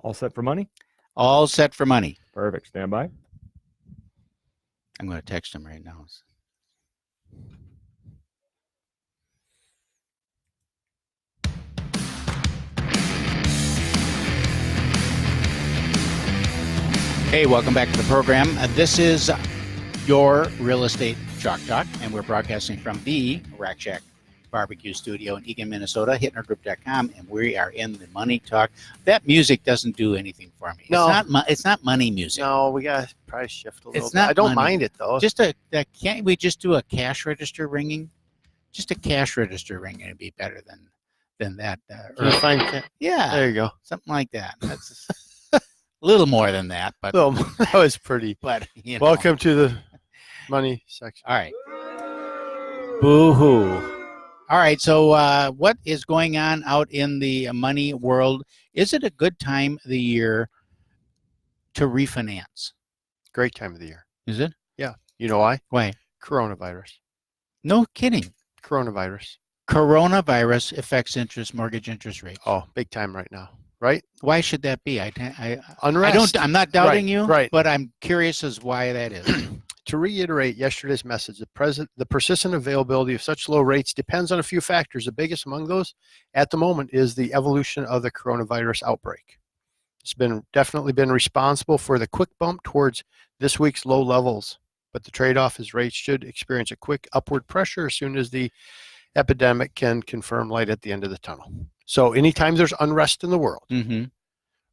All set for money? All set for money. Perfect. Stand by. I'm going to text him right now. Hey, welcome back to the program. This is your Real Estate Chalk Talk, and we're broadcasting from the Rack Shack Barbecue Studio in Eagan, Minnesota, hitnergroup.com, and we are in the money talk. That music doesn't do anything for me. No. It's not money music. No, we got to probably shift a little It's bit. not I don't money. mind it, though. Can't we just do a cash register ringing? Just a cash register ringing would be better than that. Can you find Yeah, There you go. something like that. That's a little more than that, but Well, that was pretty. but you know. Welcome to the money section. All right. Boo-hoo. All right, so what is going on out in the money world? Is it a good time of the year to refinance? Great time of the year. Is it? Yeah. You know why? Why? Coronavirus. No kidding. Coronavirus. Coronavirus affects mortgage interest rates. Oh, big time right now, right? Why should that be? Unrest. I'm not doubting Right, you, right. but I'm curious as why that is. To reiterate yesterday's message, the persistent availability of such low rates depends on a few factors. The biggest among those at the moment is the evolution of the coronavirus outbreak. It's definitely been responsible for the quick bump towards this week's low levels, but the trade-off is rates should experience a quick upward pressure as soon as the epidemic can confirm light at the end of the tunnel. So anytime there's unrest in the world,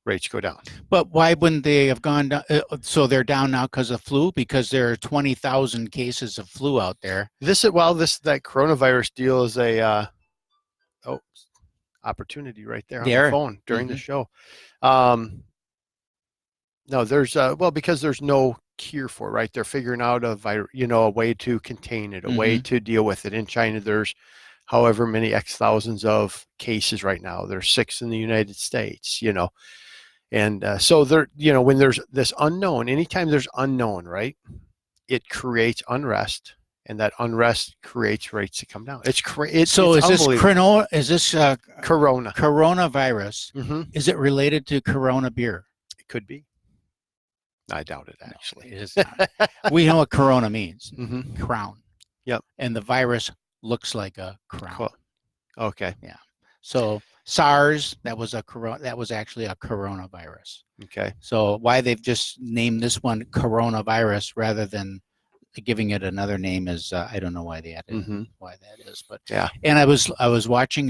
rates go down. But why wouldn't they have gone down? So they're down now because of flu? Because there are 20,000 cases of flu out there. That coronavirus deal is a opportunity right there on the phone during the show. No, there's because there's no cure for it, right? They're figuring out a way to contain it, a way to deal with it. In China, there's however many X thousands of cases right now. There's 6 in the United States, And so when there's this unknown, anytime there's unknown, right, it creates unrest, and that unrest creates rates to come down. Is this coronavirus? Is it related to Corona beer? It could be. I doubt it, actually. No, it is not. We know what Corona means. Crown. Yep. And the virus looks like a crown. Cool. Okay. Yeah. So SARS, that was actually a coronavirus. Okay. So why they've just named this one coronavirus rather than giving it another name is I don't know why they added why that is, but yeah. And I was watching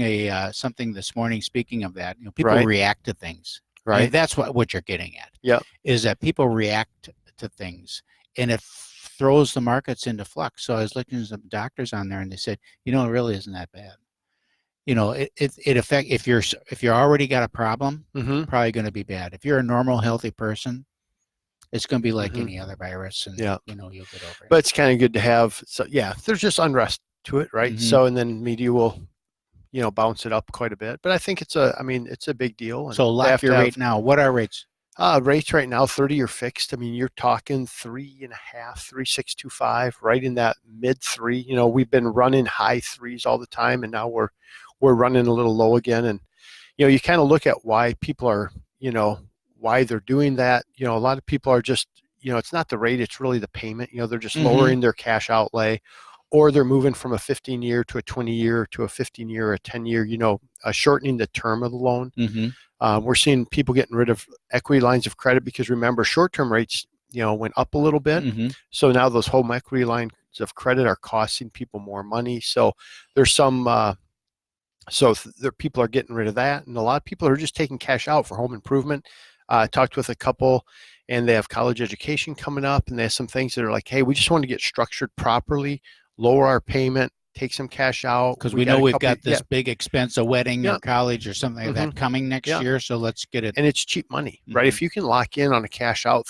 something this morning. Speaking of that, people react to things. Right. And that's what you're getting at. Yep. Is that people react to things, and it throws the markets into flux. So I was looking at some doctors on there, and they said, it really isn't that bad. It affects if you're already got a problem, probably going to be bad. If you're a normal, healthy person, it's going to be like any other virus, and you'll get over it. But it's kind of good to have. So yeah, there's just unrest to it, right? So and then media will, bounce it up quite a bit. But I think it's a big deal. And so lock your rate now. What are rates? Rates right now, 30-year fixed. You're talking 3.5, 3.625, right in that mid 3. We've been running high 3s all the time, and now we're running a little low again. And you kind of look at why people are, why they're doing that. A lot of people are just, it's not the rate, it's really the payment. They're just lowering their cash outlay, or they're moving from a 15-year to a 20-year to a 15-year or a 10-year, shortening the term of the loan. We're seeing people getting rid of equity lines of credit because, remember, short-term rates, went up a little bit. So now those home equity lines of credit are costing people more money. So there's some, people are getting rid of that. And a lot of people are just taking cash out for home improvement. I talked with a couple, and they have college education coming up, and they have some things that are like, hey, we just want to get structured properly, lower our payment, take some cash out. Because we know we've got this big expense, a wedding or college or something like that coming next year, so let's get it. And it's cheap money, right? If you can lock in on a cash out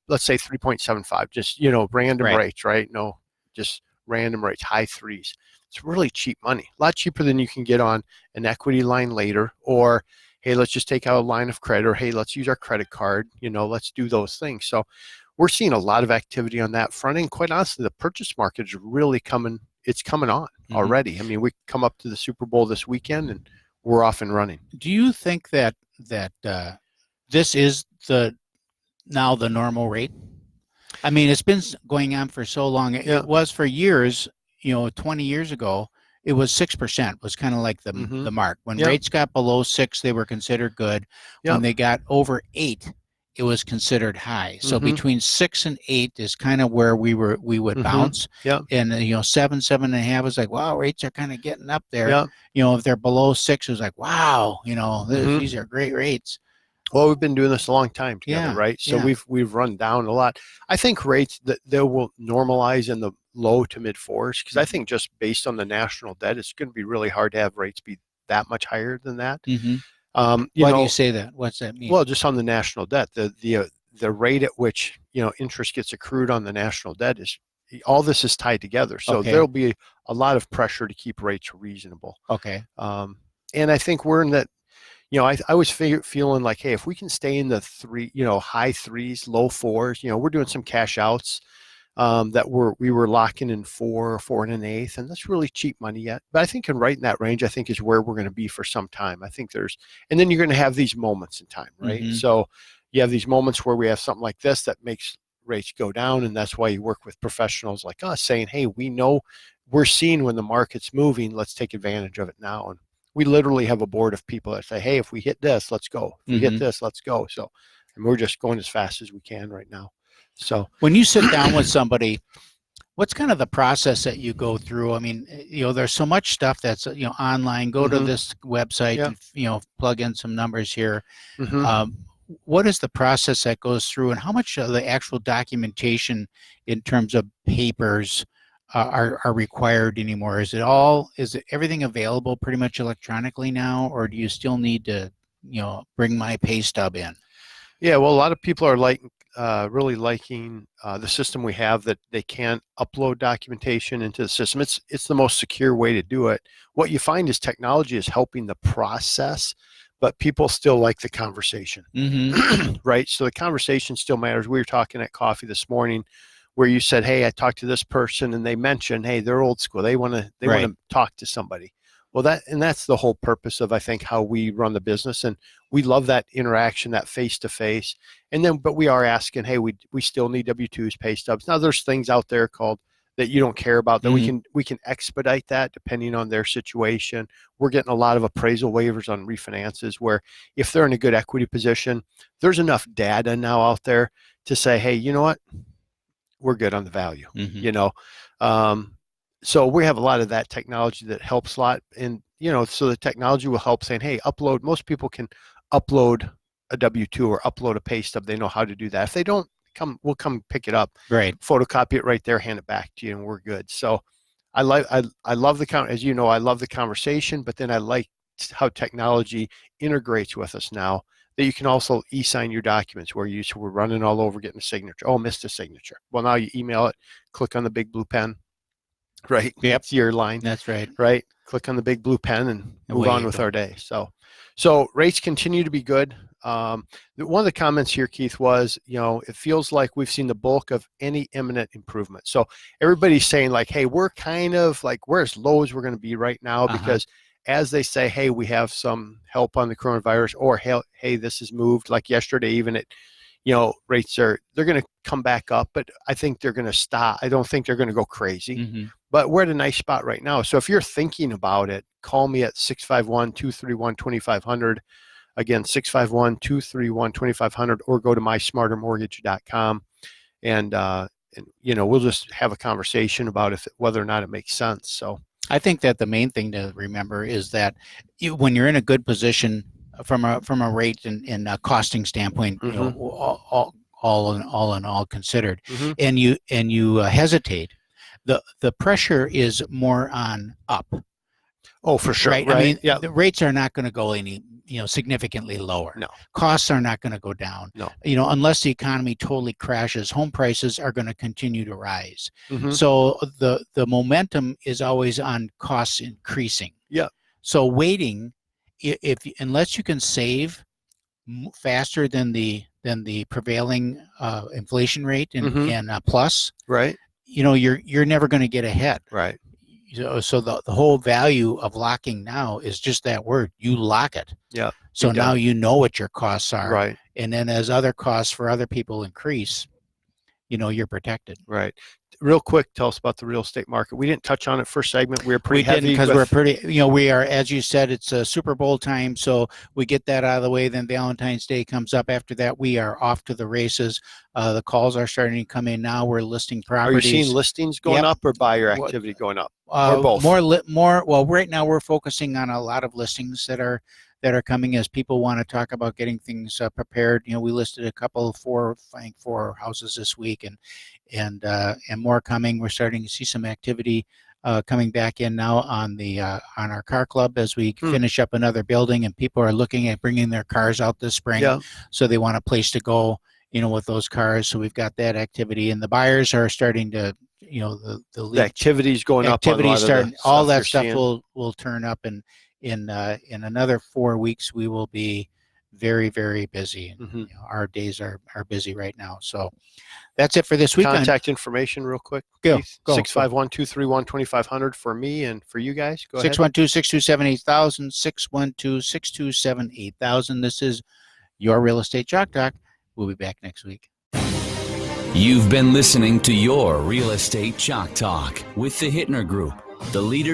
let's say 3.75, just, random rates, right? No, just random rates, high 3s. It's really cheap money, a lot cheaper than you can get on an equity line later, or, hey, let's just take out a line of credit, or, hey, let's use our credit card, let's do those things. So we're seeing a lot of activity on that front end. Quite honestly, the purchase market is really coming on already. We come up to the Super Bowl this weekend, and we're off and running. Do you think that this is now the normal rate? I mean, it's been going on for so long. Yeah. It was for years, 20 years ago, it was 6% was kind of like the mark. When Yep. rates got below 6, they were considered good. Yep. When they got over 8, it was considered high. So between 6 and 8 is kind of where we would bounce. Yep. And 7, 7.5 is like, wow, rates are kind of getting up there. Yep. If they're below 6, it was like, wow, these are great rates. Well, we've been doing this a long time together, Yeah, right? So yeah. we've run down a lot. I think rates that they will normalize in the low to mid 4s, because I think just based on the national debt, it's going to be really hard to have rates be that much higher than that. Why do you say that? What's that mean? Well, just on the national debt, the rate at which interest gets accrued on the national debt is all this is tied together. So Okay. there'll be a lot of pressure to keep rates reasonable. Okay. And I think we're in that. I was feeling like, hey, if we can stay in the high 3s, low 4s, we're doing some cash outs that we were locking in 4 and an eighth, and that's really cheap money yet. But I think right in that range, I think is where we're going to be for some time. I think and then you're going to have these moments in time, right? So you have these moments where we have something like this that makes rates go down, and that's why you work with professionals like us saying, hey, we know we're seeing when the market's moving, let's take advantage of it now. And we literally have a board of people that say, hey, if we hit this, let's go. If we hit this, let's go. So, and we're just going as fast as we can right now. So when you sit down with somebody, what's kind of the process that you go through? I mean, there's so much stuff that's, online. Go to this website and, plug in some numbers here. What is the process that goes through, and how much of the actual documentation in terms of papers are required anymore? Is it everything available pretty much electronically now, or do you still need to, bring my pay stub in? Yeah, well, a lot of people are really liking the system we have, that they can't upload documentation into the system. It's the most secure way to do it. What you find is technology is helping the process, but people still like the conversation, right? So the conversation still matters. We were talking at coffee this morning, where you said, hey, I talked to this person and they mentioned, hey, they're old school. They want to talk to somebody. Well, that's the whole purpose of, I think, how we run the business. And we love that interaction, that face-to-face. And then, but we are asking, hey, we still need W-2s, pay stubs. Now there's things out there that you don't care about, that we can expedite that depending on their situation. We're getting a lot of appraisal waivers on refinances, where if they're in a good equity position, there's enough data now out there to say, hey, you know what? We're good on the value, so we have a lot of that technology that helps a lot. And, so the technology will help saying, hey, upload. Most people can upload a W-2 or upload a pay stub. They know how to do that. If they don't, we'll come pick it up, photocopy it right there, hand it back to you, and we're good. So I love as you know, I love the conversation, but then I like how technology integrates with us now, that you can also e-sign your documents, where we're running all over getting a signature. Oh, missed a signature. Well, now you email it, click on the big blue pen, right? Yep. It's your line. That's right. Right. Click on the big blue pen and move on with our day. So rates continue to be good. One of the comments here, Keith, was, it feels like we've seen the bulk of any imminent improvement. So everybody's saying like, hey, we're kind of like, we're as low as we're going to be right now, because as they say, hey, we have some help on the coronavirus, or hey, this has moved. Like yesterday, even rates they're going to come back up, but I think they're going to stop. I don't think they're going to go crazy, but we're at a nice spot right now. So if you're thinking about it, call me at 651-231-2500. Again, 651-231-2500, or go to mysmartermortgage.com, and we'll just have a conversation about whether or not it makes sense. So I think that the main thing to remember is that when you're in a good position from a rate and a costing standpoint, all in all considered, and you hesitate, the pressure is more on up. Oh, for sure. Right. I mean, the rates are not going to go any, significantly lower. No. Costs are not going to go down. No. Unless the economy totally crashes, home prices are going to continue to rise. Mm-hmm. So the momentum is always on costs increasing. Yeah. So waiting, unless you can save faster than the prevailing inflation rate and plus, right, you're never going to get ahead. Right. So the whole value of locking now is just that word. You lock it. Yeah. So now you know what your costs are. Right. And then as other costs for other people increase, you're protected. Right. Real quick, tell us about the real estate market. We didn't touch on it first segment. We were pretty We didn't, heavy because with- we're pretty, we are, as you said, it's a Super Bowl time. So we get that out of the way. Then Valentine's Day comes up. After that, we are off to the races. The calls are starting to come in now. We're listing Are you properties. seeing listings going Yep. up or buyer activity going up? Or both? More. Well, right now we're focusing on a lot of listings that are coming as people want to talk about getting things prepared. We listed a couple, four houses this week, and more coming. We're starting to see some activity coming back in now on our car club as we finish up another building, and people are looking at bringing their cars out this spring. Yeah. So they want a place to go, with those cars. So we've got that activity, and the buyers are starting to, the activity's going up. Activity's starting. All that stuff seeing. will turn up, and in another 4 weeks we will be very, very busy. Mm-hmm. Our days are busy right now. So that's it for this week. Contact information real quick. Go. 651-231-2500 for me and for you guys. Go ahead. 612-627-8000, 612-627-8000. This is your Real Estate Chalk Talk. We'll be back next week. You've been listening to Your Real Estate Chalk Talk with the Hittner Group, the leader